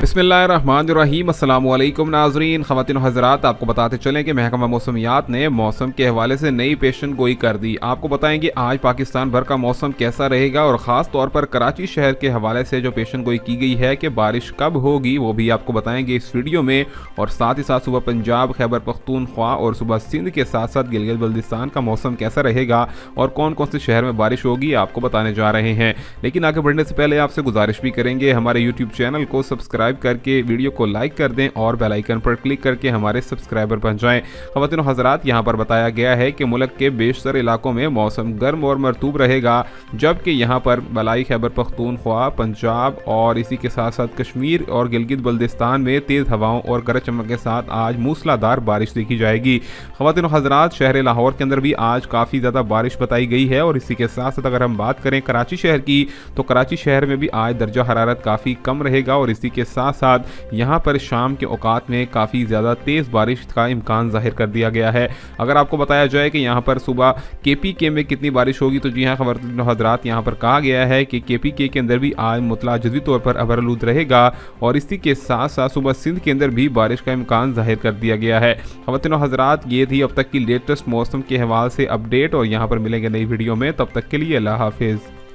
بسم اللہ الرحمن الرحیم۔ السلام علیکم ناظرین، خواتین و حضرات، آپ کو بتاتے چلیں کہ محکمہ موسمیات نے موسم کے حوالے سے نئی پیشن گوئی کر دی۔ آپ کو بتائیں گے آج پاکستان بھر کا موسم کیسا رہے گا، اور خاص طور پر کراچی شہر کے حوالے سے جو پیشن گوئی کی گئی ہے کہ بارش کب ہوگی وہ بھی آپ کو بتائیں گے اس ویڈیو میں، اور ساتھ ہی ساتھ صبح پنجاب، خیبر پختونخوا اور صبح سندھ کے ساتھ ساتھ گلگت بلتستان کا موسم کیسا رہے گا اور کون کون سے شہر میں بارش ہوگی آپ کو بتانے جا رہے ہیں۔ لیکن آگے بڑھنے سے پہلے آپ سے گزارش بھی کریں گے ہمارے یوٹیوب چینل کو سبسکرائب کر کے ویڈیو کو لائک کر دیں اور بیل آئیکن پر کلک کر کے ہمارے سبسکرائبر بن جائیں۔ خواتین و حضرات، یہاں پر بتایا گیا ہے کہ ملک کے بیشتر علاقوں میں موسم گرم اور مرطوب رہے گا، جبکہ یہاں پر بالائی خیبر پختونخوا، پنجاب اور اسی کے ساتھ ساتھ کشمیر اور گلگت بلتستان میں تیز ہواؤں اور گرج چمک کے ساتھ آج موسلا دھار بارش دیکھی جائے گی۔ خواتین و حضرات، شہر لاہور کے اندر بھی آج کافی زیادہ بارش بتائی گئی ہے، اور اسی کے ساتھ ساتھ اگر ہم بات کریں کراچی شہر کی تو کراچی شہر میں بھی آج درجہ حرارت کافی کم رہے گا، اور اسی کے ساتھ ساتھ یہاں پر شام کے اوقات میں کافی زیادہ تیز بارش کا امکان ظاہر کر دیا گیا ہے۔ اگر آپ کو بتایا جائے کہ یہاں پر صبح KPK میں کتنی بارش ہوگی تو جی ہاں خواتین و حضرات، یہاں پر کہا گیا ہے کہ KPK کے اندر بھی آج مطلع جزوی طور پر ابرآلود رہے گا، اور اسی کے ساتھ ساتھ صبح سندھ کے اندر بھی بارش کا امکان ظاہر کر دیا گیا ہے۔ خواتین و حضرات، یہ تھی اب تک کی لیٹسٹ موسم کے حوالے سے اپڈیٹ، اور یہاں پر ملیں گے نئی ویڈیو میں، تب تک کے لیے اللہ حافظ۔